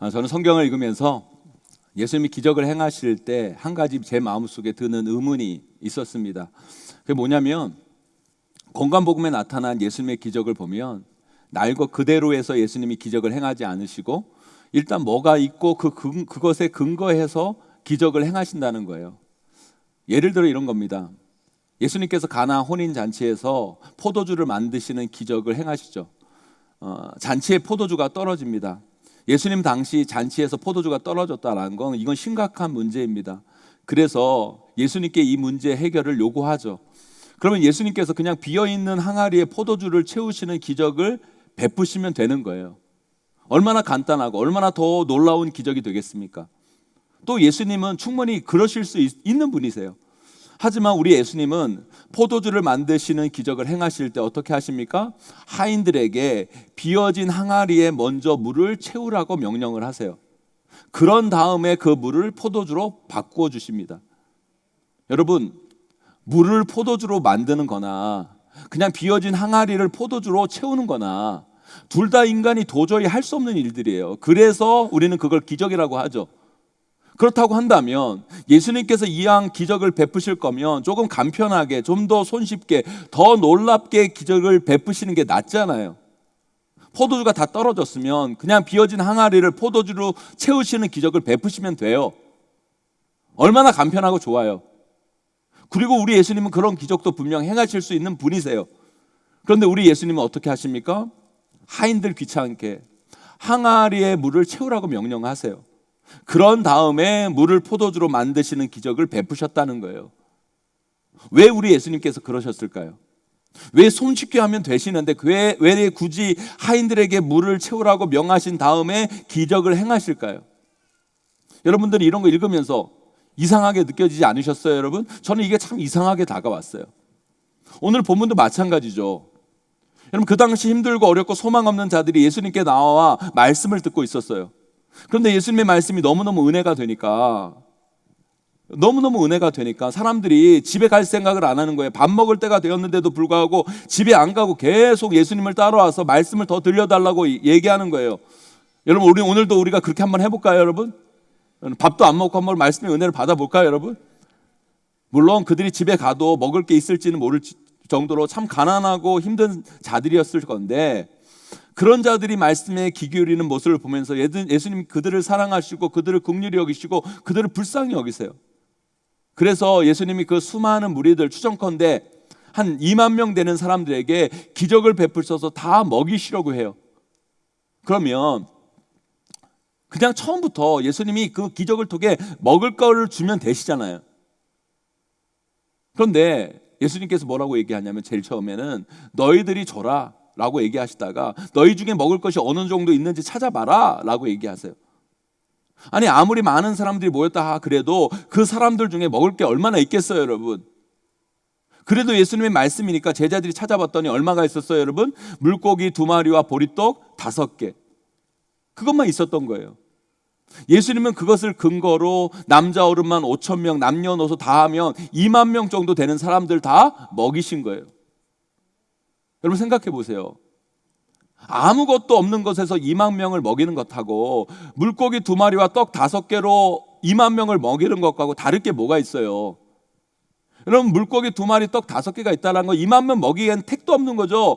저는 성경을 읽으면서 예수님이 기적을 행하실 때 한 가지 제 마음속에 드는 의문이 있었습니다. 그게 뭐냐면 건강복음에 나타난 예수님의 기적을 보면 날 것 그대로에서 예수님이 기적을 행하지 않으시고 일단 뭐가 있고 그것에 근거해서 기적을 행하신다는 거예요. 예를 들어 이런 겁니다. 예수님께서 가나 혼인잔치에서 포도주를 만드시는 기적을 행하시죠. 잔치에 포도주가 떨어집니다. 예수님 당시 잔치에서 포도주가 떨어졌다는 건 이건 심각한 문제입니다. 그래서 예수님께 이 문제 해결을 요구하죠. 그러면 예수님께서 그냥 비어있는 항아리에 포도주를 채우시는 기적을 베푸시면 되는 거예요. 얼마나 간단하고 얼마나 더 놀라운 기적이 되겠습니까? 또 예수님은 충분히 그러실 수 있는 분이세요. 하지만 우리 예수님은 포도주를 만드시는 기적을 행하실 때 어떻게 하십니까? 하인들에게 비어진 항아리에 먼저 물을 채우라고 명령을 하세요. 그런 다음에 그 물을 포도주로 바꾸어 주십니다. 여러분, 물을 포도주로 만드는 거나 그냥 비어진 항아리를 포도주로 채우는 거나 둘 다 인간이 도저히 할 수 없는 일들이에요. 그래서 우리는 그걸 기적이라고 하죠. 그렇다고 한다면 예수님께서 이왕 기적을 베푸실 거면 조금 간편하게, 좀 더 손쉽게, 더 놀랍게 기적을 베푸시는 게 낫잖아요. 포도주가 다 떨어졌으면 그냥 비어진 항아리를 포도주로 채우시는 기적을 베푸시면 돼요. 얼마나 간편하고 좋아요. 그리고 우리 예수님은 그런 기적도 분명 행하실 수 있는 분이세요. 그런데 우리 예수님은 어떻게 하십니까? 하인들 귀찮게 항아리에 물을 채우라고 명령하세요. 그런 다음에 물을 포도주로 만드시는 기적을 베푸셨다는 거예요. 왜 우리 예수님께서 그러셨을까요? 왜 손쉽게 하면 되시는데 왜 굳이 하인들에게 물을 채우라고 명하신 다음에 기적을 행하실까요? 여러분들이 이런 거 읽으면서 이상하게 느껴지지 않으셨어요, 여러분? 저는 이게 참 이상하게 다가왔어요. 오늘 본문도 마찬가지죠. 여러분, 그 당시 힘들고 어렵고 소망 없는 자들이 예수님께 나와 말씀을 듣고 있었어요. 그런데 예수님의 말씀이 너무너무 은혜가 되니까 사람들이 집에 갈 생각을 안 하는 거예요. 밥 먹을 때가 되었는데도 불구하고 집에 안 가고 계속 예수님을 따라와서 말씀을 더 들려달라고 얘기하는 거예요. 여러분, 오늘도 우리가 그렇게 한번 해볼까요, 여러분? 밥도 안 먹고 한번 말씀의 은혜를 받아볼까요, 여러분? 물론 그들이 집에 가도 먹을 게 있을지는 모를 정도로 참 가난하고 힘든 자들이었을 건데, 그런 자들이 말씀에 귀 기울이는 모습을 보면서 예수님 그들을 사랑하시고 그들을 긍휼히 여기시고 그들을 불쌍히 여기세요. 그래서 예수님이 그 수많은 무리들, 추정컨대 한 2만 명 되는 사람들에게 기적을 베푸셔서 다 먹이시려고 해요. 그러면 그냥 처음부터 예수님이 그 기적을 통해 먹을 거를 주면 되시잖아요. 그런데 예수님께서 뭐라고 얘기하냐면 제일 처음에는 너희들이 줘라 라고 얘기하시다가 너희 중에 먹을 것이 어느 정도 있는지 찾아봐라 라고 얘기하세요. 아니, 아무리 많은 사람들이 모였다 그래도 그 사람들 중에 먹을 게 얼마나 있겠어요, 여러분? 그래도 예수님의 말씀이니까 제자들이 찾아봤더니 얼마가 있었어요, 여러분? 물고기 2마리와 보리떡 5개. 그것만 있었던 거예요. 예수님은 그것을 근거로 남자 어른만 5,000명, 남녀노소 다 하면 2만 명 정도 되는 사람들 다 먹이신 거예요. 여러분, 생각해 보세요. 아무것도 없는 것에서 2만 명을 먹이는 것하고 물고기 2마리와 떡 5개로 2만 명을 먹이는 것하고 다를 게 뭐가 있어요? 여러분, 물고기 2마리 떡 5개가 있다는 건 2만 명 먹이기엔 택도 없는 거죠.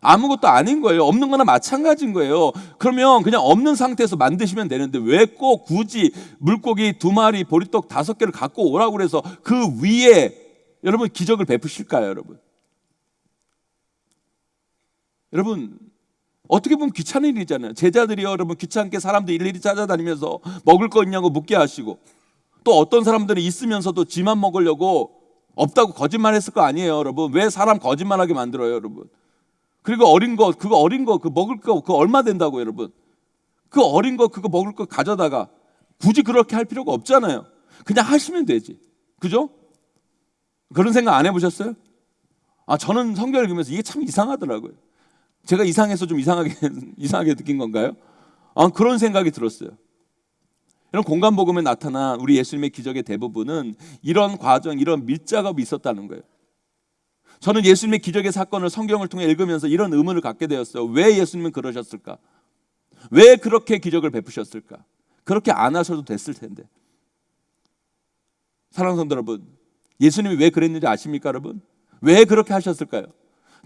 아무것도 아닌 거예요. 없는 거나 마찬가지인 거예요. 그러면 그냥 없는 상태에서 만드시면 되는데 왜 꼭 굳이 물고기 2마리, 보리떡 5개를 갖고 오라고 그래서 그 위에 여러분 기적을 베푸실까요, 여러분? 여러분, 어떻게 보면 귀찮은 일이잖아요. 제자들이요, 여러분, 귀찮게 사람들 일일이 찾아다니면서 먹을 거 있냐고 묻게 하시고, 또 어떤 사람들은 있으면서도 지만 먹으려고 없다고 거짓말했을 거 아니에요, 여러분. 왜 사람 거짓말하게 만들어요, 여러분? 그리고 그거 어린 거, 그 먹을 거, 그거 얼마 된다고, 여러분? 그 어린 거, 그거 먹을 거 가져다가 굳이 그렇게 할 필요가 없잖아요. 그냥 하시면 되지. 그죠? 그런 생각 안 해보셨어요? 저는 성경을 읽으면서 이게 참 이상하더라고요. 제가 이상해서 좀 이상하게 느낀 건가요? 그런 생각이 들었어요. 이런 공간복음에 나타난 우리 예수님의 기적의 대부분은 이런 과정, 이런 밀작업이 있었다는 거예요. 저는 예수님의 기적의 사건을 성경을 통해 읽으면서 이런 의문을 갖게 되었어요. 왜 예수님은 그러셨을까? 왜 그렇게 기적을 베푸셨을까? 그렇게 안 하셔도 됐을 텐데. 사랑하는 성도 여러분, 예수님이 왜 그랬는지 아십니까 여러분? 왜 그렇게 하셨을까요?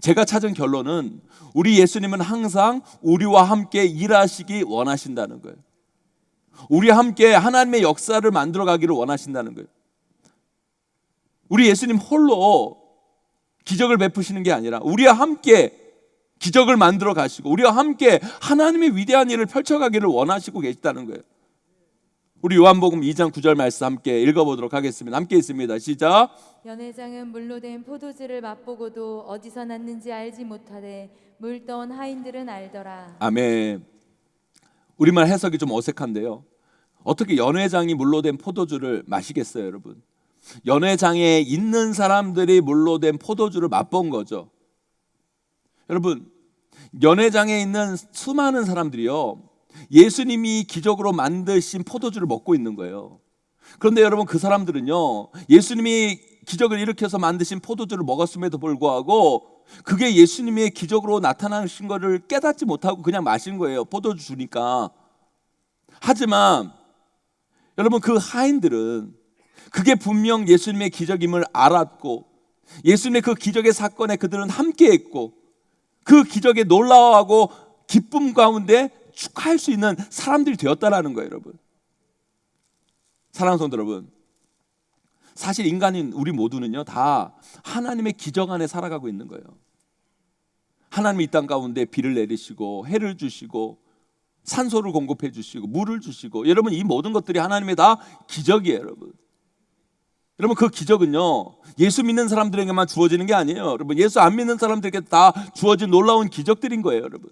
제가 찾은 결론은 우리 예수님은 항상 우리와 함께 일하시기 원하신다는 거예요. 우리와 함께 하나님의 역사를 만들어 가기를 원하신다는 거예요. 우리 예수님 홀로 기적을 베푸시는 게 아니라 우리와 함께 기적을 만들어 가시고 우리와 함께 하나님의 위대한 일을 펼쳐가기를 원하시고 계시다는 거예요. 우리 요한복음 2장 9절 말씀 함께 읽어보도록 하겠습니다. 함께 있습니다. 시작. 연회장은 물로 된 포도주를 맛보고도 어디서 났는지 알지 못하되 물 떠온 하인들은 알더라. 아멘. 우리말 해석이 좀 어색한데요. 어떻게 연회장이 물로 된 포도주를 마시겠어요, 여러분? 연회장에 있는 사람들이 물로 된 포도주를 맛본 거죠. 여러분, 연회장에 있는 수많은 사람들이요, 예수님이 기적으로 만드신 포도주를 먹고 있는 거예요. 그런데 여러분, 그 사람들은요, 예수님이 기적을 일으켜서 만드신 포도주를 먹었음에도 불구하고 그게 예수님의 기적으로 나타나신 것을 깨닫지 못하고 그냥 마신 거예요. 포도주 주니까. 하지만 여러분, 그 하인들은 그게 분명 예수님의 기적임을 알았고 예수님의 그 기적의 사건에 그들은 함께했고 그 기적에 놀라워하고 기쁨 가운데 축하할 수 있는 사람들이 되었다라는 거예요, 여러분. 사랑하는 성도 여러분, 사실 인간인 우리 모두는요 다 하나님의 기적 안에 살아가고 있는 거예요. 하나님이 이 땅 가운데 비를 내리시고 해를 주시고 산소를 공급해 주시고 물을 주시고, 여러분 이 모든 것들이 하나님의 다 기적이에요, 여러분. 여러분 그 기적은요 예수 믿는 사람들에게만 주어지는 게 아니에요, 여러분. 예수 안 믿는 사람들에게 다 주어진 놀라운 기적들인 거예요, 여러분.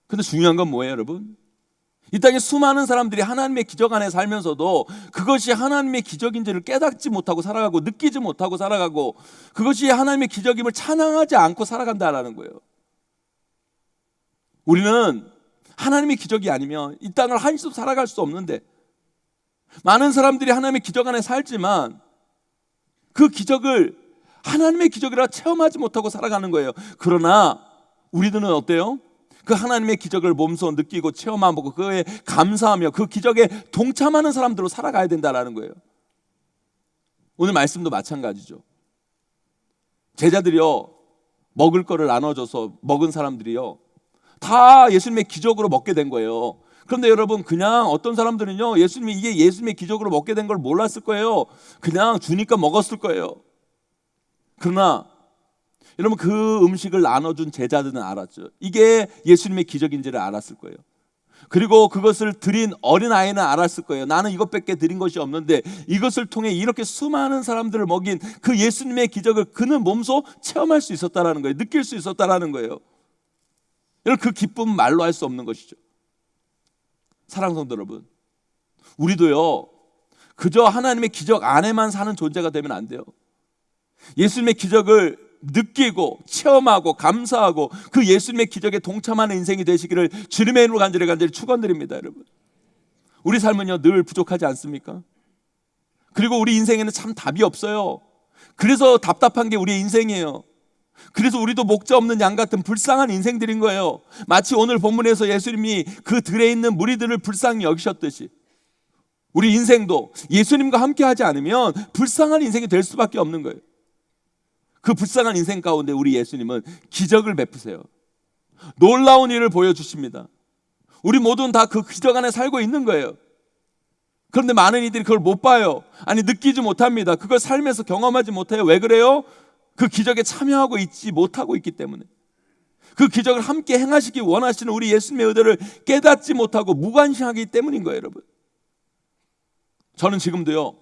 근데 중요한 건 뭐예요, 여러분? 이 땅에 수많은 사람들이 하나님의 기적 안에 살면서도 그것이 하나님의 기적인지를 깨닫지 못하고 살아가고 느끼지 못하고 살아가고 그것이 하나님의 기적임을 찬양하지 않고 살아간다라는 거예요. 우리는 하나님의 기적이 아니면 이 땅을 한시도 살아갈 수 없는데, 많은 사람들이 하나님의 기적 안에 살지만 그 기적을 하나님의 기적이라 체험하지 못하고 살아가는 거예요. 그러나 우리들은 어때요? 그 하나님의 기적을 몸소 느끼고 체험하고 그에 감사하며 그 기적에 동참하는 사람들로 살아가야 된다는 거예요. 오늘 말씀도 마찬가지죠. 제자들이요 먹을 거를 나눠줘서 먹은 사람들이요 다 예수님의 기적으로 먹게 된 거예요. 그런데 여러분, 그냥 어떤 사람들은요 예수님이 이게 예수님의 기적으로 먹게 된 걸 몰랐을 거예요. 그냥 주니까 먹었을 거예요. 그러나 여러분, 그 음식을 나눠준 제자들은 알았죠. 이게 예수님의 기적인지를 알았을 거예요. 그리고 그것을 드린 어린아이는 알았을 거예요. 나는 이것밖에 드린 것이 없는데 이것을 통해 이렇게 수많은 사람들을 먹인 그 예수님의 기적을 그는 몸소 체험할 수 있었다라는 거예요. 느낄 수 있었다라는 거예요. 여러분, 그 기쁨은 말로 할 수 없는 것이죠. 사랑하는 성도 여러분, 우리도요 그저 하나님의 기적 안에만 사는 존재가 되면 안 돼요. 예수님의 기적을 느끼고 체험하고 감사하고 그 예수님의 기적에 동참하는 인생이 되시기를 주님의 이름으로 간절히 축원드립니다. 여러분, 우리 삶은요 늘 부족하지 않습니까? 그리고 우리 인생에는 참 답이 없어요. 그래서 답답한 게 우리의 인생이에요. 그래서 우리도 목자 없는 양 같은 불쌍한 인생들인 거예요. 마치 오늘 본문에서 예수님이 그 들에 있는 무리들을 불쌍히 여기셨듯이 우리 인생도 예수님과 함께 하지 않으면 불쌍한 인생이 될 수밖에 없는 거예요. 그 불쌍한 인생 가운데 우리 예수님은 기적을 베푸세요. 놀라운 일을 보여주십니다. 우리 모두는 다 그 기적 안에 살고 있는 거예요. 그런데 많은 이들이 그걸 못 봐요. 아니, 느끼지 못합니다. 그걸 삶에서 경험하지 못해요. 왜 그래요? 그 기적에 참여하고 있지 못하고 있기 때문에. 그 기적을 함께 행하시기 원하시는 우리 예수님의 의도를 깨닫지 못하고 무관심하기 때문인 거예요, 여러분. 저는 지금도요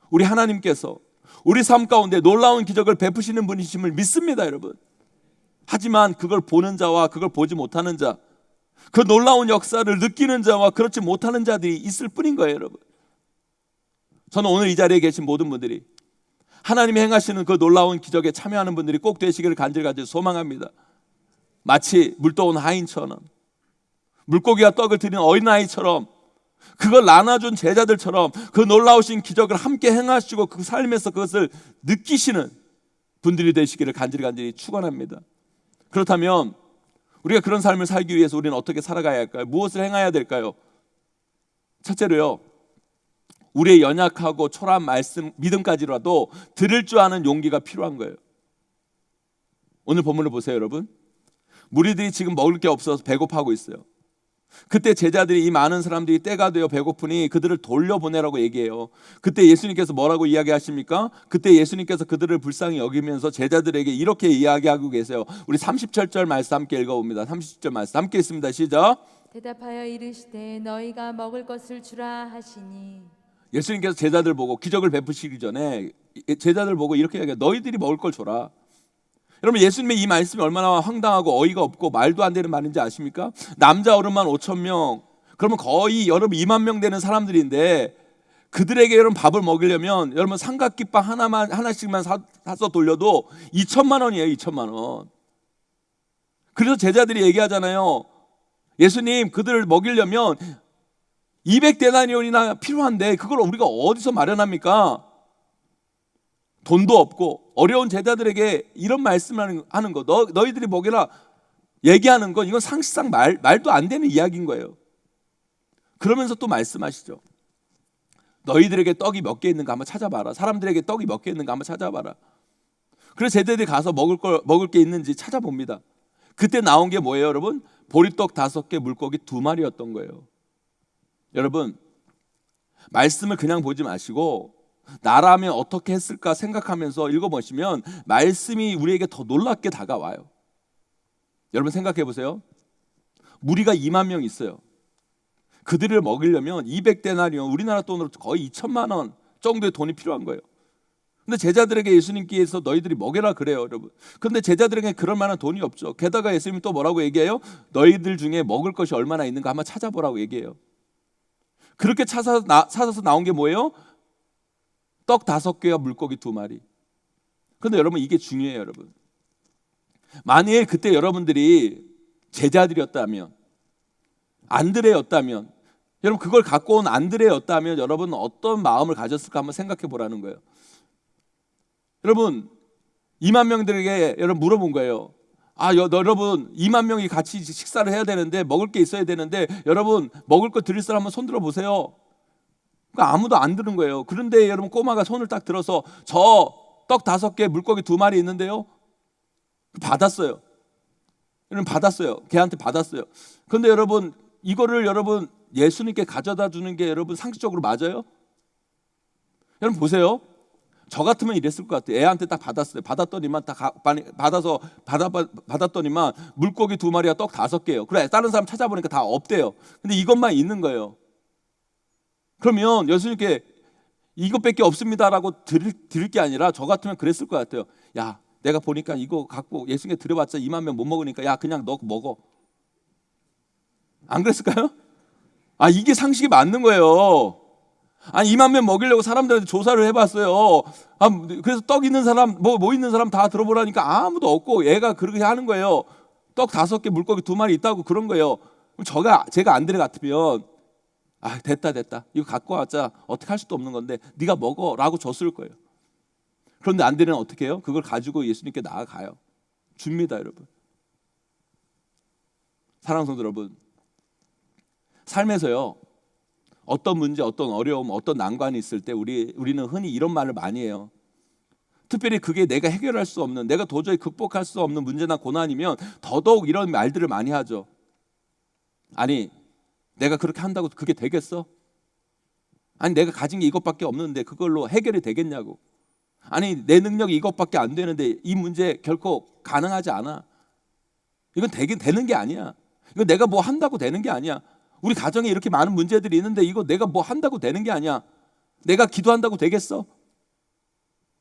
우리 하나님께서 우리 삶 가운데 놀라운 기적을 베푸시는 분이심을 믿습니다, 여러분. 하지만 그걸 보는 자와 그걸 보지 못하는 자, 그 놀라운 역사를 느끼는 자와 그렇지 못하는 자들이 있을 뿐인 거예요, 여러분. 저는 오늘 이 자리에 계신 모든 분들이 하나님이 행하시는 그 놀라운 기적에 참여하는 분들이 꼭 되시기를 간절히 소망합니다. 마치 물떠온 하인처럼, 물고기와 떡을 드린 어린아이처럼, 그걸 나눠준 제자들처럼 그 놀라우신 기적을 함께 행하시고 그 삶에서 그것을 느끼시는 분들이 되시기를 간절히 축원합니다. 그렇다면 우리가 그런 삶을 살기 위해서 우리는 어떻게 살아가야 할까요? 무엇을 행해야 될까요? 첫째로요, 우리의 연약하고 초라한 말씀, 믿음까지라도 들을 줄 아는 용기가 필요한 거예요. 오늘 본문을 보세요, 여러분. 무리들이 지금 먹을 게 없어서 배고파하고 있어요. 그때 제자들이, 이 많은 사람들이 때가 되어 배고프니 그들을 돌려보내라고 얘기해요. 그때 예수님께서 뭐라고 이야기하십니까? 그때 예수님께서 그들을 불쌍히 여기면서 제자들에게 이렇게 이야기하고 계세요. 우리 37절 말씀 함께 읽어봅니다. 37절 말씀 함께 있습니다. 시작. 대답하여 이르시되 너희가 먹을 것을 주라 하시니. 예수님께서 제자들 보고, 기적을 베푸시기 전에 제자들 보고 이렇게 이야기해요. 너희들이 먹을 걸 줘라. 여러분, 예수님의 이 말씀이 얼마나 황당하고 어이가 없고 말도 안 되는 말인지 아십니까? 남자 어른만 5,000명, 그러면 거의 여러분 2만 명 되는 사람들인데, 그들에게 여러분 밥을 먹이려면 여러분 삼각김밥 하나씩만 사서 돌려도 2천만 원이에요. 2천만 원. 그래서 제자들이 얘기하잖아요. 예수님, 그들을 먹이려면 200데나리온이나 필요한데 그걸 우리가 어디서 마련합니까? 돈도 없고. 어려운 제자들에게 이런 말씀을 하는 거, 너희들이 먹여라 얘기하는 건, 이건 상식상 말도 안 되는 이야기인 거예요. 그러면서 또 말씀하시죠. 너희들에게 떡이 몇 개 있는가 한번 찾아봐라. 사람들에게 떡이 몇 개 있는가 한번 찾아봐라. 그래서 제자들이 가서 먹을 게 있는지 찾아봅니다. 그때 나온 게 뭐예요, 여러분? 보리떡 5개, 물고기 2마리였던 거예요. 여러분, 말씀을 그냥 보지 마시고 나라면 어떻게 했을까 생각하면서 읽어보시면 말씀이 우리에게 더 놀랍게 다가와요. 여러분 생각해 보세요. 무리가 2만 명 있어요. 그들을 먹이려면 200데나리온, 우리나라 돈으로 거의 2천만 원 정도의 돈이 필요한 거예요. 근데 제자들에게 예수님께서 너희들이 먹여라 그래요, 여러분. 그런데 제자들에게 그럴 만한 돈이 없죠. 게다가 예수님이 또 뭐라고 얘기해요? 너희들 중에 먹을 것이 얼마나 있는가 한번 찾아보라고 얘기해요. 그렇게 찾아서 나온 게 뭐예요? 떡 5개와 물고기 2마리. 그런데 여러분, 이게 중요해요, 여러분. 만일 그때 여러분들이 제자들이었다면, 안드레였다면, 여러분 그걸 갖고 온 안드레였다면 여러분 어떤 마음을 가졌을까 한번 생각해 보라는 거예요. 여러분, 2만 명들에게 여러분 물어본 거예요. 여러분 2만 명이 같이 식사를 해야 되는데, 먹을 게 있어야 되는데, 여러분 먹을 거 드릴 사람 한번 손 들어 보세요. 그러니까 아무도 안 드는 거예요. 그런데 여러분 꼬마가 손을 딱 들어서 저 떡 5개, 물고기 2마리 있는데요, 받았어요. 여러분 받았어요. 걔한테 받았어요. 그런데 여러분, 이거를 여러분 예수님께 가져다 주는 게 여러분 상식적으로 맞아요? 여러분 보세요. 저 같으면 이랬을 것 같아요. 애한테 딱 받았어요. 받았더니만 받았더니만 물고기 2마리와 떡 5개요. 그래, 다른 사람 찾아보니까 다 없대요. 근데 이것만 있는 거예요. 그러면 예수님께 이것밖에 없습니다라고 드릴 게 아니라, 저 같으면 그랬을 것 같아요. 야, 내가 보니까 이거 갖고 예수님께 드려봤자 2만 명 못 먹으니까 야, 그냥 너 먹어. 안 그랬을까요? 이게 상식이 맞는 거예요. 2만 명 먹이려고 사람들한테 조사를 해봤어요. 그래서 떡 있는 사람, 뭐 있는 사람 다 들어보라니까 아무도 없고, 얘가 그렇게 하는 거예요. 떡 5개, 물고기 2마리 있다고 그런 거예요. 그럼 제가 안드레 같으면 됐다. 이거 갖고 왔자 어떻게 할 수도 없는 건데 네가 먹어라고 줬을 거예요. 그런데 안드레는 어떻게 해요? 그걸 가지고 예수님께 나아가요. 줍니다, 여러분. 사랑하는 성도 여러분, 삶에서요, 어떤 문제, 어떤 어려움, 어떤 난관이 있을 때 우리는 흔히 이런 말을 많이 해요. 특별히 그게 내가 해결할 수 없는, 내가 도저히 극복할 수 없는 문제나 고난이면 더더욱 이런 말들을 많이 하죠. 아니, 내가 그렇게 한다고 그게 되겠어? 아니, 내가 가진 게 이것밖에 없는데 그걸로 해결이 되겠냐고. 아니, 내 능력이 이것밖에 안 되는데 이 문제 결코 가능하지 않아. 이건 되는 게 아니야. 이건 내가 뭐 한다고 되는 게 아니야. 우리 가정에 이렇게 많은 문제들이 있는데 이거 내가 뭐 한다고 되는 게 아니야. 내가 기도한다고 되겠어?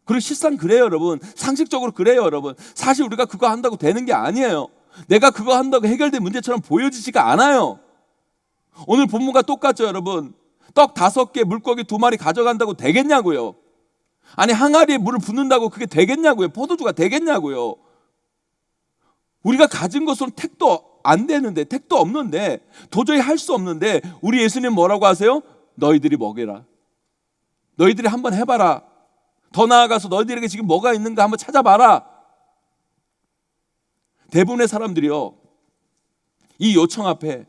그리고 실상 그래요, 여러분. 상식적으로 그래요, 여러분. 사실 우리가 그거 한다고 되는 게 아니에요. 내가 그거 한다고 해결된 문제처럼 보여지지가 않아요. 오늘 본문과 똑같죠, 여러분. 떡 5개, 물고기 2마리 가져간다고 되겠냐고요. 아니, 항아리에 물을 붓는다고 그게 되겠냐고요. 포도주가 되겠냐고요. 우리가 가진 것으로는 택도 안 되는데, 택도 없는데, 도저히 할 수 없는데, 우리 예수님 뭐라고 하세요? 너희들이 먹여라. 너희들이 한번 해봐라. 더 나아가서 너희들에게 지금 뭐가 있는가 한번 찾아봐라. 대부분의 사람들이요, 이 요청 앞에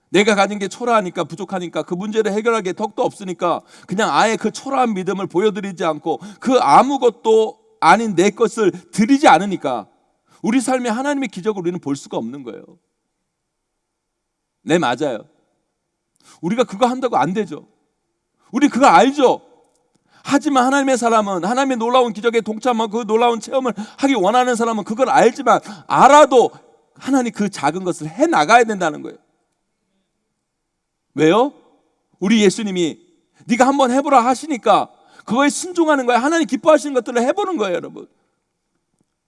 내가 가진 게 초라하니까, 부족하니까, 그 문제를 해결하기에 턱도 없으니까 그냥 아예 그 초라한 믿음을 보여드리지 않고 그 아무것도 아닌 내 것을 드리지 않으니까 우리 삶에 하나님의 기적을 우리는 볼 수가 없는 거예요. 네, 맞아요. 우리가 그거 한다고 안 되죠. 우리 그거 알죠. 하지만 하나님의 사람은, 하나님의 놀라운 기적에 동참하고 그 놀라운 체험을 하기 원하는 사람은 그걸 알지만, 알아도 하나님 그 작은 것을 해나가야 된다는 거예요. 왜요? 우리 예수님이 네가 한번 해보라 하시니까 그거에 순종하는 거예요. 하나님 기뻐하시는 것들을 해보는 거예요, 여러분.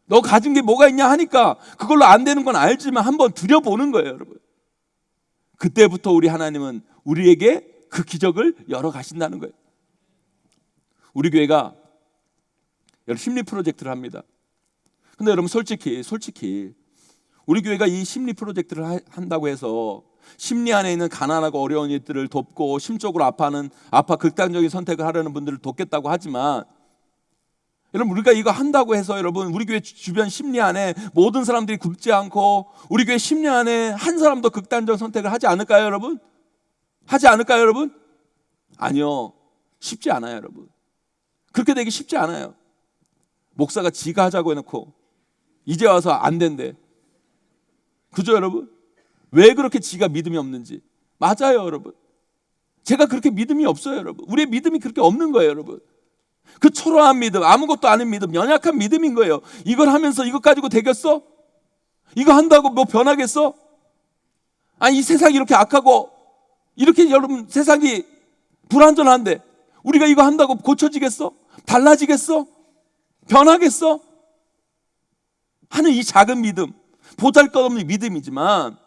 너 가진 게 뭐가 있냐 하니까 그걸로 안 되는 건 알지만 한번 드려보는 거예요, 여러분. 그때부터 우리 하나님은 우리에게 그 기적을 열어 가신다는 거예요. 우리 교회가 여러 심리 프로젝트를 합니다. 근데 여러분 솔직히 우리 교회가 이 심리 프로젝트를 한다고 해서 심리 안에 있는 가난하고 어려운 이들을 돕고 심적으로 아파 극단적인 선택을 하려는 분들을 돕겠다고 하지만, 여러분 우리가 이거 한다고 해서 여러분 우리 교회 주변 심리 안에 모든 사람들이 굶지 않고 우리 교회 심리 안에 한 사람도 극단적 선택을 하지 않을까요, 여러분? 하지 않을까요, 여러분? 아니요. 쉽지 않아요, 여러분. 그렇게 되기 쉽지 않아요. 목사가 지가 하자고 해놓고 이제 와서 안 된대. 그죠, 여러분? 왜 그렇게 지가 믿음이 없는지. 맞아요, 여러분. 제가 그렇게 믿음이 없어요, 여러분. 우리의 믿음이 그렇게 없는 거예요, 여러분. 그 초라한 믿음, 아무것도 아닌 믿음, 연약한 믿음인 거예요. 이걸 하면서 이것 가지고 되겠어? 이거 한다고 뭐 변하겠어? 아니, 이 세상이 이렇게 악하고 이렇게 여러분 세상이 불안전한데 우리가 이거 한다고 고쳐지겠어? 달라지겠어? 변하겠어? 하는 이 작은 믿음, 보잘것없는 믿음이지만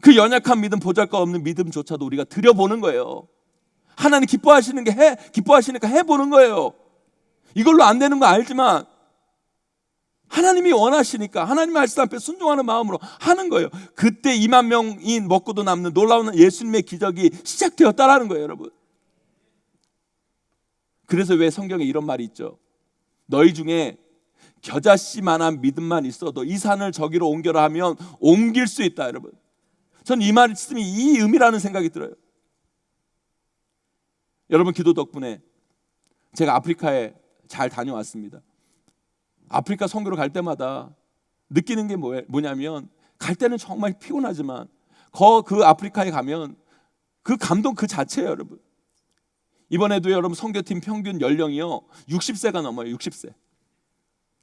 그 연약한 믿음, 보잘것없는 믿음조차도 우리가 들여보는 거예요. 하나님 기뻐하시니까 해보는 거예요. 이걸로 안 되는 거 알지만 하나님이 원하시니까 하나님 말씀 앞에 순종하는 마음으로 하는 거예요. 그때 2만 명이 먹고도 남는 놀라운 예수님의 기적이 시작되었다라는 거예요, 여러분. 그래서 왜 성경에 이런 말이 있죠. 너희 중에 겨자씨만한 믿음만 있어도 이 산을 저기로 옮겨라 하면 옮길 수 있다, 여러분. 전 이 말씀이 이 의미라는 생각이 들어요. 여러분 기도 덕분에 제가 아프리카에 잘 다녀왔습니다. 아프리카 선교로 갈 때마다 느끼는 게 뭐냐면, 갈 때는 정말 피곤하지만 그 아프리카에 가면 그 감동 그 자체예요, 여러분. 이번에도 여러분 선교팀 평균 연령이요 60세가 넘어요. 60세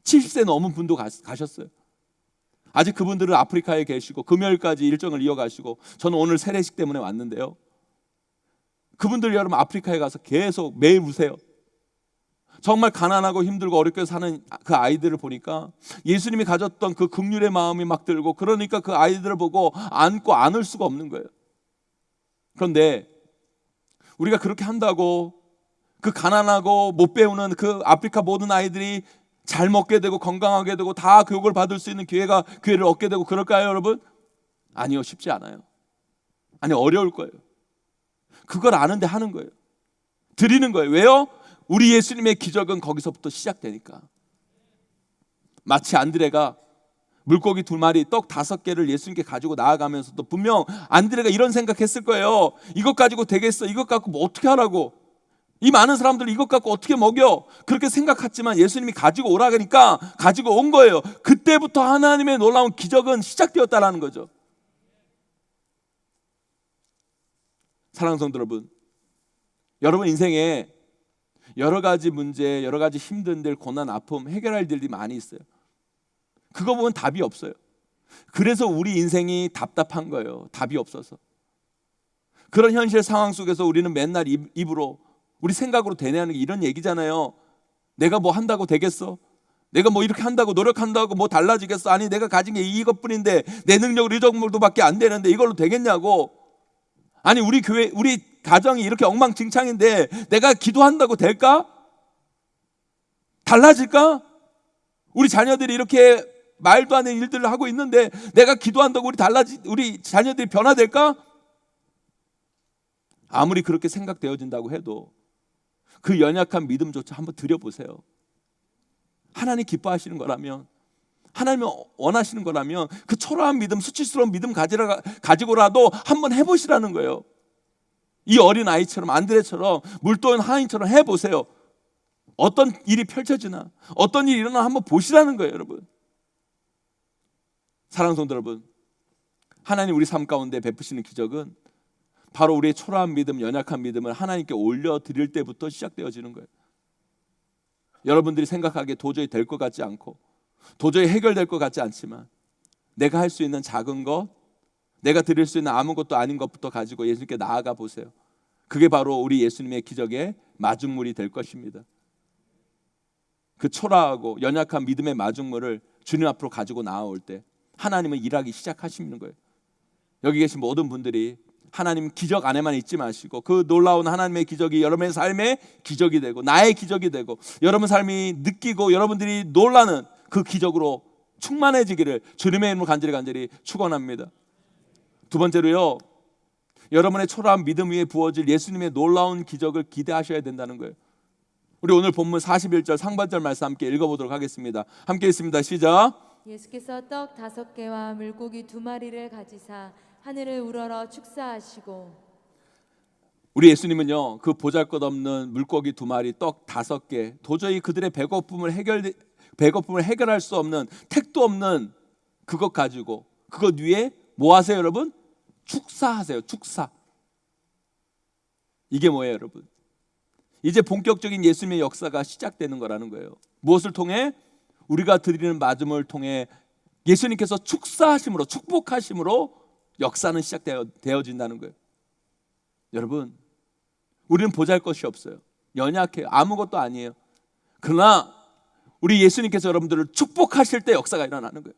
70세 넘은 분도 가셨어요. 아직 그분들은 아프리카에 계시고 금요일까지 일정을 이어가시고, 저는 오늘 세례식 때문에 왔는데요, 그분들 여러분 아프리카에 가서 계속 매일 우세요. 정말 가난하고 힘들고 어렵게 사는 그 아이들을 보니까 예수님이 가졌던 그 긍휼의 마음이 막 들고, 그러니까 그 아이들을 보고 안고 안을 수가 없는 거예요. 그런데 우리가 그렇게 한다고 그 가난하고 못 배우는 그 아프리카 모든 아이들이 잘 먹게 되고 건강하게 되고 다 교육을 받을 수 있는 기회를 얻게 되고 그럴까요, 여러분? 아니요, 쉽지 않아요. 아니, 어려울 거예요. 그걸 아는데 하는 거예요. 드리는 거예요. 왜요? 우리 예수님의 기적은 거기서부터 시작되니까. 마치 안드레가 물고기 2마리, 떡 5개를 예수님께 가지고 나아가면서도 분명 안드레가 이런 생각했을 거예요. 이것 가지고 되겠어? 이것 갖고 뭐 어떻게 하라고? 이 많은 사람들 이것 갖고 어떻게 먹여? 그렇게 생각했지만 예수님이 가지고 오라 그러니까 가지고 온 거예요. 그때부터 하나님의 놀라운 기적은 시작되었다라는 거죠. 사랑하는 성도 여러분, 여러분 인생에 여러 가지 문제, 여러 가지 힘든 일, 고난, 아픔 해결할 일이 많이 있어요. 그거 보면 답이 없어요. 그래서 우리 인생이 답답한 거예요. 답이 없어서. 그런 현실 상황 속에서 우리는 맨날 입으로, 우리 생각으로 되뇌는 게 이런 얘기잖아요. 내가 뭐 한다고 되겠어? 내가 뭐 이렇게 한다고 노력한다고 뭐 달라지겠어? 아니, 내가 가진 게 이것뿐인데 내 능력으로 이 정도밖에 안 되는데 이걸로 되겠냐고. 아니, 우리 교회, 우리 가정이 이렇게 엉망진창인데 내가 기도한다고 될까? 달라질까? 우리 자녀들이 이렇게 말도 안 되는 일들을 하고 있는데 내가 기도한다고 우리 자녀들이 변화될까? 아무리 그렇게 생각되어진다고 해도 그 연약한 믿음조차 한번 드려보세요. 하나님 기뻐하시는 거라면, 하나님이 원하시는 거라면 그 초라한 믿음, 수치스러운 믿음 가지고라도 한번 해보시라는 거예요. 이 어린 아이처럼, 안드레처럼, 물도인 하인처럼 해보세요. 어떤 일이 펼쳐지나, 어떤 일이 일어나 한번 보시라는 거예요, 여러분. 사랑하는 성도 여러분, 하나님 우리 삶 가운데 베푸시는 기적은 바로 우리의 초라한 믿음, 연약한 믿음을 하나님께 올려드릴 때부터 시작되어지는 거예요. 여러분들이 생각하기에 도저히 될 것 같지 않고 도저히 해결될 것 같지 않지만 내가 할 수 있는 작은 것, 내가 드릴 수 있는 아무것도 아닌 것부터 가지고 예수님께 나아가 보세요. 그게 바로 우리 예수님의 기적의 마중물이 될 것입니다. 그 초라하고 연약한 믿음의 마중물을 주님 앞으로 가지고 나아올 때 하나님은 일하기 시작하시는 거예요. 여기 계신 모든 분들이 하나님 기적 안에만 있지 마시고 그 놀라운 하나님의 기적이 여러분의 삶의 기적이 되고 나의 기적이 되고 여러분 삶이 느끼고 여러분들이 놀라는 그 기적으로 충만해지기를 주님의 이름으로 간절히 축원합니다. 두 번째로요, 여러분의 초라한 믿음 위에 부어질 예수님의 놀라운 기적을 기대하셔야 된다는 거예요. 우리 오늘 본문 41절 상반절 말씀 함께 읽어보도록 하겠습니다. 함께 읽습니다. 시작. 예수께서 떡 5개와 물고기 2마리를 가지사 하늘을 우러러 축사하시고. 우리 예수님은요, 그 보잘것없는 물고기 2마리, 떡 5개, 도저히 그들의 배고픔을 해결할 수 없는, 택도 없는 그것 가지고 그것 위에 뭐 하세요, 여러분? 축사하세요. 축사. 이게 뭐예요, 여러분? 이제 본격적인 예수님의 역사가 시작되는 거라는 거예요. 무엇을 통해? 우리가 드리는 마중물을 통해 예수님께서 축사하심으로, 축복하심으로 역사는 시작되어진다는 거예요. 여러분, 우리는 보잘것이 없어요. 연약해요. 아무것도 아니에요. 그러나 우리 예수님께서 여러분들을 축복하실 때 역사가 일어나는 거예요.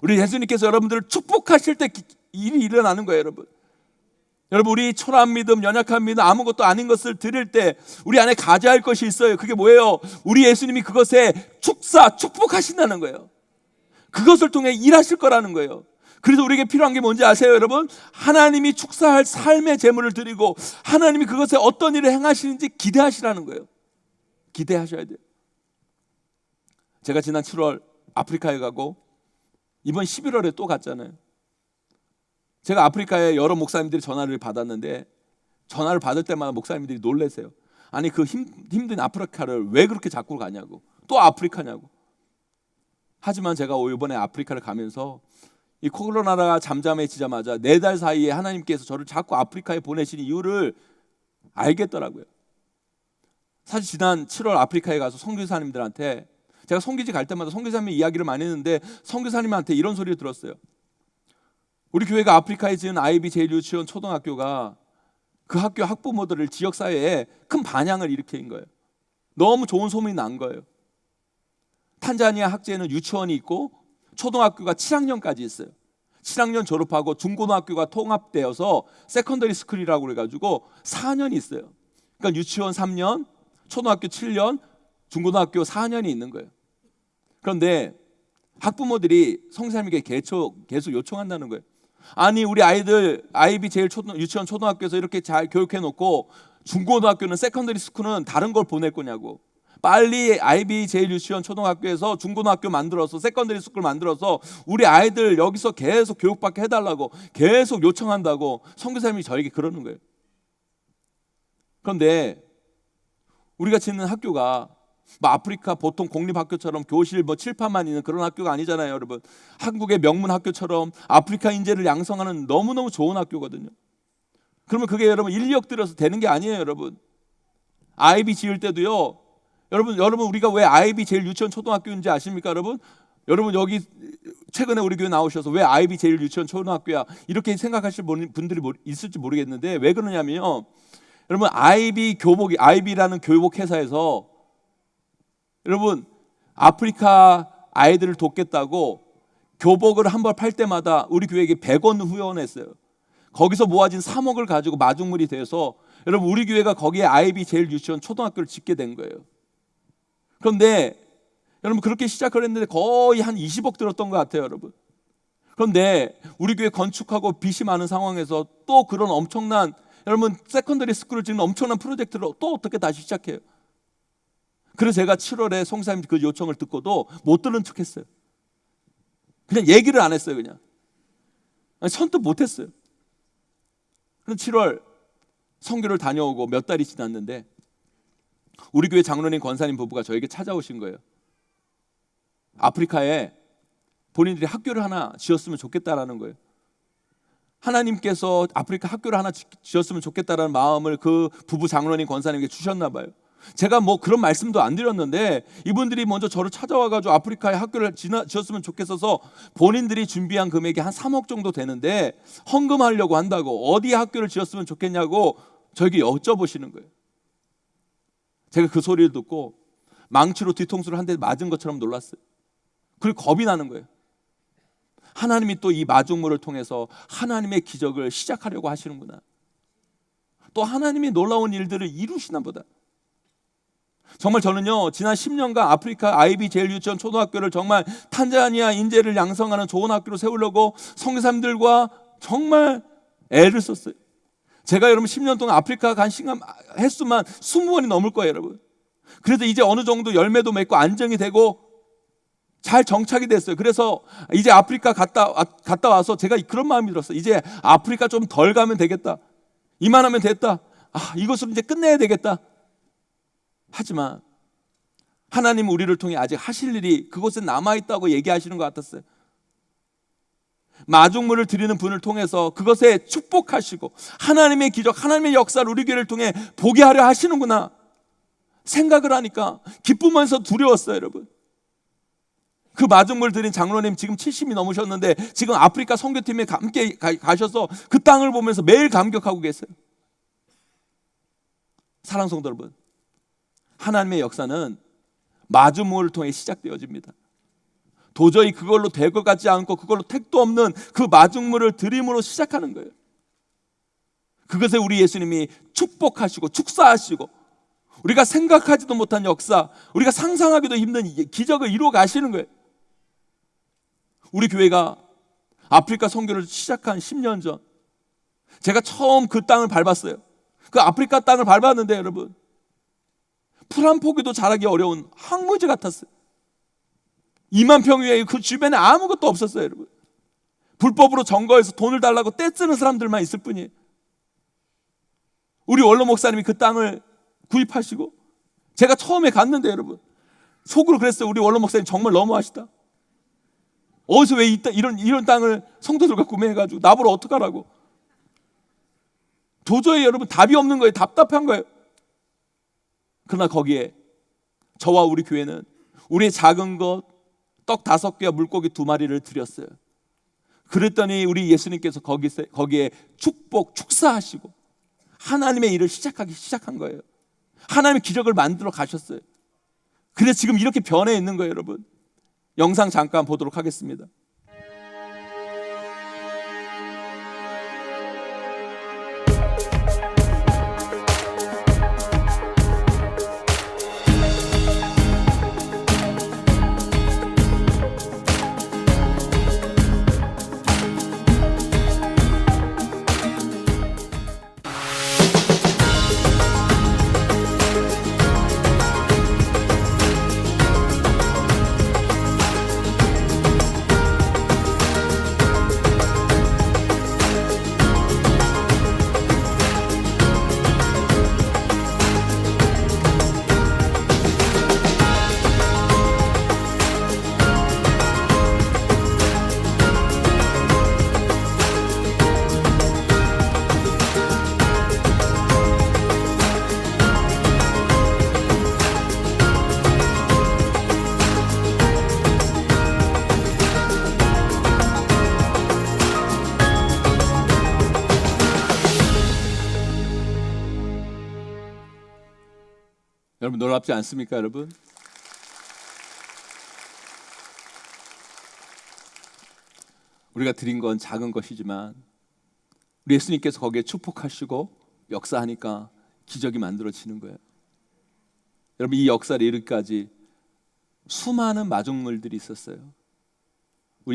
우리 예수님께서 여러분들을 축복하실 때 일이 일어나는 거예요, 여러분. 여러분, 우리 초라한 믿음, 연약한 믿음, 아무것도 아닌 것을 드릴 때 우리 안에 가져야 할 것이 있어요. 그게 뭐예요? 우리 예수님이 그것에 축복하신다는 거예요. 그것을 통해 일하실 거라는 거예요. 그래서 우리에게 필요한 게 뭔지 아세요, 여러분? 하나님이 축사할 삶의 제물을 드리고 하나님이 그것에 어떤 일을 행하시는지 기대하시라는 거예요. 기대하셔야 돼요. 제가 지난 7월 아프리카에 가고 이번 11월에 또 갔잖아요. 제가 아프리카에 여러 목사님들이 전화를 받았는데 전화를 받을 때마다 목사님들이 놀라세요. 아니 그 힘든 아프리카를 왜 그렇게 자꾸 가냐고, 또 아프리카냐고. 하지만 제가 이번에 아프리카를 가면서 이 코로나가 잠잠해지자마자 4달 사이에 하나님께서 저를 자꾸 아프리카에 보내신 이유를 알겠더라고요. 사실 지난 7월 아프리카에 가서 선교사님들한테 제가 선교지 갈 때마다 선교사님 이야기를 많이 했는데 선교사님한테 이런 소리를 들었어요. 우리 교회가 아프리카에 지은 IB 제1유치원 초등학교가 그 학교 학부모들을 지역사회에 큰 반향을 일으킨 거예요. 너무 좋은 소문이 난 거예요. 탄자니아 학제에는 유치원이 있고 초등학교가 7학년까지 있어요. 7학년 졸업하고 중고등학교가 통합되어서 세컨더리 스쿨이라고 그래가지고 4년이 있어요. 그러니까 유치원 3년, 초등학교 7년, 중고등학교 4년이 있는 거예요. 그런데 학부모들이 성사님에게 계속 요청한다는 거예요. 아니 우리 아이들 IB 유치원 초등학교에서 이렇게 잘 교육해놓고 중고등학교는 세컨더리 스쿨은 다른 걸 보낼 거냐고. 빨리 IB 제1유치원 초등학교에서 중고등학교 만들어서 세컨더리 스쿨 만들어서 우리 아이들 여기서 계속 교육받게 해달라고 계속 요청한다고 선교사님이 저에게 그러는 거예요. 그런데 우리가 짓는 학교가 아프리카 보통 공립학교처럼 교실 칠판만 있는 그런 학교가 아니잖아요, 여러분. 한국의 명문 학교처럼 아프리카 인재를 양성하는 너무너무 좋은 학교거든요. 그러면 그게 여러분 인력 들여서 되는 게 아니에요, 여러분. IB 지을 때도요. 여러분 우리가 왜 IB 제일 유치원 초등학교인지 아십니까, 여러분? 여러분 여기 최근에 우리 교회 나오셔서 왜 IB 제일 유치원 초등학교야 이렇게 생각하실 분들이 있을지 모르겠는데 왜 그러냐면요. 여러분 IB라는 교복 회사에서 여러분 아프리카 아이들을 돕겠다고 교복을 한 벌 팔 때마다 우리 교회에게 100원 후원했어요. 거기서 모아진 3억을 가지고 마중물이 돼서 여러분 우리 교회가 거기에 IB 제일 유치원 초등학교를 짓게 된 거예요. 그런데 여러분 그렇게 시작을 했는데 거의 한 20억 들었던 것 같아요, 여러분. 그런데 우리 교회 건축하고 빚이 많은 상황에서 또 그런 엄청난 여러분 세컨더리 스쿨을 짓는 엄청난 프로젝트를 또 어떻게 다시 시작해요? 그래서 제가 7월에 송사님 그 요청을 듣고도 못 들은 척했어요. 그냥 얘기를 안 했어요. 그냥 선뜻 못했어요. 그럼 7월 선교를 다녀오고 몇 달이 지났는데 우리 교회 장로님 권사님 부부가 저에게 찾아오신 거예요. 아프리카에 본인들이 학교를 하나 지었으면 좋겠다라는 거예요. 하나님께서 아프리카 학교를 하나 지었으면 좋겠다라는 마음을 그 부부 장로님 권사님에게 주셨나 봐요. 제가 뭐 그런 말씀도 안 드렸는데 이분들이 먼저 저를 찾아와가지고 아프리카에 학교를 지었으면 좋겠어서 본인들이 준비한 금액이 한 3억 정도 되는데 헌금하려고 한다고, 어디 학교를 지었으면 좋겠냐고 저에게 여쭤보시는 거예요. 제가 그 소리를 듣고 망치로 뒤통수를 한 대 맞은 것처럼 놀랐어요. 그리고 겁이 나는 거예요. 하나님이 또 이 마중물을 통해서 하나님의 기적을 시작하려고 하시는구나. 또 하나님이 놀라운 일들을 이루시나 보다. 정말 저는요, 지난 10년간 아프리카 아이비 제일 유치원 초등학교를 정말 탄자니아 인재를 양성하는 좋은 학교로 세우려고 선교사님들과 정말 애를 썼어요. 제가 여러분 10년 동안 아프리카 간 시간 횟수만 20번이 넘을 거예요, 여러분. 그래도 이제 어느 정도 열매도 맺고 안정이 되고 잘 정착이 됐어요. 그래서 이제 아프리카 갔다 와서 제가 그런 마음이 들었어요. 이제 아프리카 좀 덜 가면 되겠다. 이만하면 됐다. 이것으로 이제 끝내야 되겠다. 하지만 하나님 우리를 통해 아직 하실 일이 그곳에 남아있다고 얘기하시는 것 같았어요. 마중물을 드리는 분을 통해서 그것에 축복하시고 하나님의 기적, 하나님의 역사를 우리 교회를 통해 보게 하려 하시는구나 생각을 하니까 기쁘면서 두려웠어요, 여러분. 그 마중물 드린 장로님 지금 70이 넘으셨는데 지금 아프리카 선교팀에 함께 가셔서 그 땅을 보면서 매일 감격하고 계세요. 사랑하는 성도 여러분, 하나님의 역사는 마중물을 통해 시작되어집니다. 도저히 그걸로 될 것 같지 않고 그걸로 택도 없는 그 마중물을 드림으로 시작하는 거예요. 그것에 우리 예수님이 축복하시고 축사하시고 우리가 생각하지도 못한 역사, 우리가 상상하기도 힘든 기적을 이루어 가시는 거예요. 우리 교회가 아프리카 선교를 시작한 10년 전 제가 처음 그 땅을 밟았어요. 그 아프리카 땅을 밟았는데 여러분, 풀 한 포기도 자라기 어려운 황무지 같았어요. 2만 평 위에 그 주변에 아무것도 없었어요, 여러분. 불법으로 점거해서 돈을 달라고 떼쓰는 사람들만 있을 뿐이에요. 우리 원로 목사님이 그 땅을 구입하시고 제가 처음에 갔는데 여러분, 속으로 그랬어요. 우리 원로 목사님 정말 너무하시다. 어디서 왜 이런 땅을 성도들과 구매해가지고 나보러 어떡하라고. 도저히 여러분 답이 없는 거예요. 답답한 거예요. 그러나 거기에 저와 우리 교회는 우리의 작은 것 떡 5개와 물고기 2마리를 드렸어요. 그랬더니 우리 예수님께서 거기에 축사하시고 하나님의 일을 시작한 거예요. 하나님의 기적을 만들어 가셨어요. 그래서 지금 이렇게 변해 있는 거예요, 여러분. 영상 잠깐 보도록 하겠습니다. 여러분 놀랍지 않습니까, 여러분? 우리가 드린 건 작은 것이지만 우리 예수님께서 거기에 축복하시고 역사하니까 기적이 만들어지는 거예요. 여러분, 이 역사를 이르기까지 수많은 마중물들이 있었어요.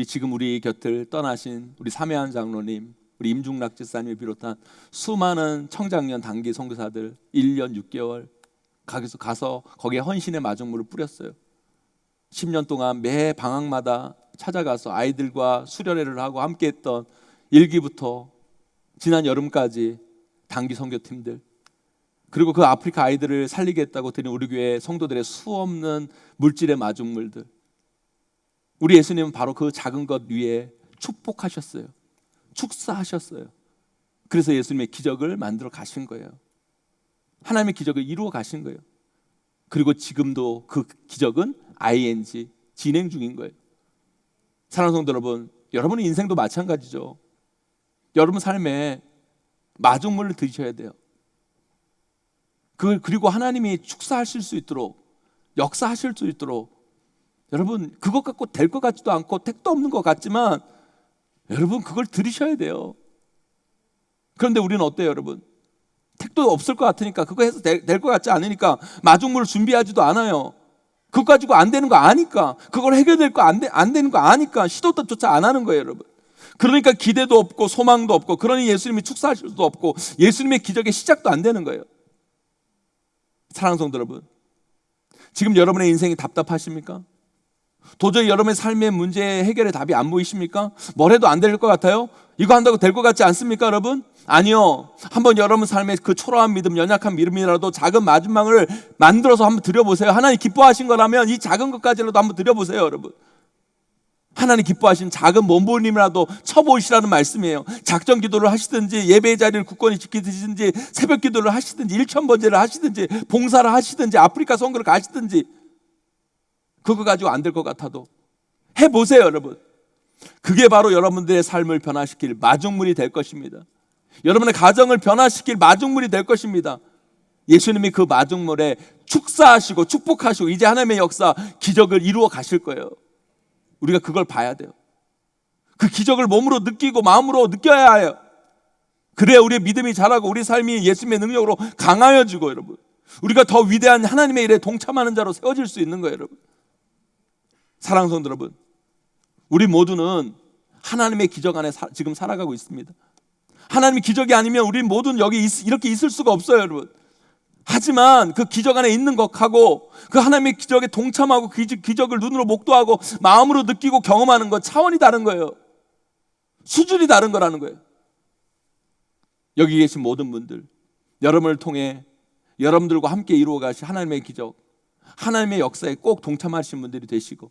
지금 우리 곁을 떠나신 우리 삼해한 장로님, 우리 임중락 집사님을 비롯한 수많은 청장년 단기 선교사들 1년 6개월 가서 거기에 헌신의 마중물을 뿌렸어요. 10년 동안 매 방학마다 찾아가서 아이들과 수련회를 하고 함께했던 일기부터 지난 여름까지 단기 선교팀들, 그리고 그 아프리카 아이들을 살리겠다고 드린 우리 교회 성도들의 수없는 물질의 마중물들, 우리 예수님은 바로 그 작은 것 위에 축복하셨어요. 축사하셨어요. 그래서 예수님의 기적을 만들어 가신 거예요. 하나님의 기적을 이루어 가신 거예요. 그리고 지금도 그 기적은 ing 진행 중인 거예요. 사랑하는 성도 여러분, 여러분의 인생도 마찬가지죠. 여러분 삶에 마중물을 드셔야 돼요. 그리고 하나님이 축사하실 수 있도록, 역사하실 수 있도록, 여러분 그것 갖고 될 것 같지도 않고 택도 없는 것 같지만 여러분 그걸 들으셔야 돼요. 그런데 우리는 어때요, 여러분? 택도 없을 것 같으니까, 그거 해서 될 것 같지 않으니까 마중물을 준비하지도 않아요. 그거 가지고 안 되는 거 아니까, 그걸 해결될 거 안 되는 거 아니까 시도조차 안 하는 거예요, 여러분. 그러니까 기대도 없고 소망도 없고, 그러니 예수님이 축사하실 수도 없고 예수님의 기적의 시작도 안 되는 거예요. 사랑하는 성도 여러분, 지금 여러분의 인생이 답답하십니까? 도저히 여러분의 삶의 문제 해결의 답이 안 보이십니까? 뭘 해도 안 될 것 같아요? 이거 한다고 될 것 같지 않습니까, 여러분? 아니요. 한번 여러분 삶의 그 초라한 믿음, 연약한 믿음이라도 작은 마지막을 만들어서 한번 드려보세요. 하나님 기뻐하신 거라면 이 작은 것까지라도 한번 드려보세요, 여러분. 하나님 기뻐하신 작은 몸부림이라도 쳐보시라는 말씀이에요. 작전 기도를 하시든지, 예배의 자리를 굳건히 지키든지, 새벽 기도를 하시든지, 일천번제를 하시든지, 봉사를 하시든지, 아프리카 선교를 가시든지, 그거 가지고 안 될 것 같아도 해보세요, 여러분. 그게 바로 여러분들의 삶을 변화시킬 마중물이 될 것입니다. 여러분의 가정을 변화시킬 마중물이 될 것입니다. 예수님이 그 마중물에 축사하시고 축복하시고 이제 하나님의 역사, 기적을 이루어 가실 거예요. 우리가 그걸 봐야 돼요. 그 기적을 몸으로 느끼고 마음으로 느껴야 해요. 그래야 우리의 믿음이 자라고 우리 삶이 예수님의 능력으로 강하여지고, 여러분, 우리가 더 위대한 하나님의 일에 동참하는 자로 세워질 수 있는 거예요, 여러분. 사랑하는 성도 여러분, 우리 모두는 하나님의 기적 안에 지금 살아가고 있습니다. 하나님의 기적이 아니면 우리 모두는 여기 이렇게 있을 수가 없어요, 여러분. 하지만 그 기적 안에 있는 것하고 그 하나님의 기적에 동참하고 그 기적을 눈으로 목도하고 마음으로 느끼고 경험하는 것, 차원이 다른 거예요. 수준이 다른 거라는 거예요. 여기 계신 모든 분들, 여러분을 통해 여러분들과 함께 이루어 가실 하나님의 기적, 하나님의 역사에 꼭 동참하신 분들이 되시고,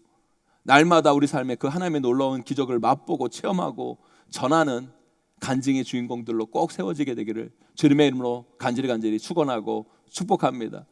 날마다 우리 삶에 그 하나님의 놀라운 기적을 맛보고 체험하고 전하는 간증의 주인공들로 꼭 세워지게 되기를 주님의 이름으로 간절히 축원하고 축복합니다.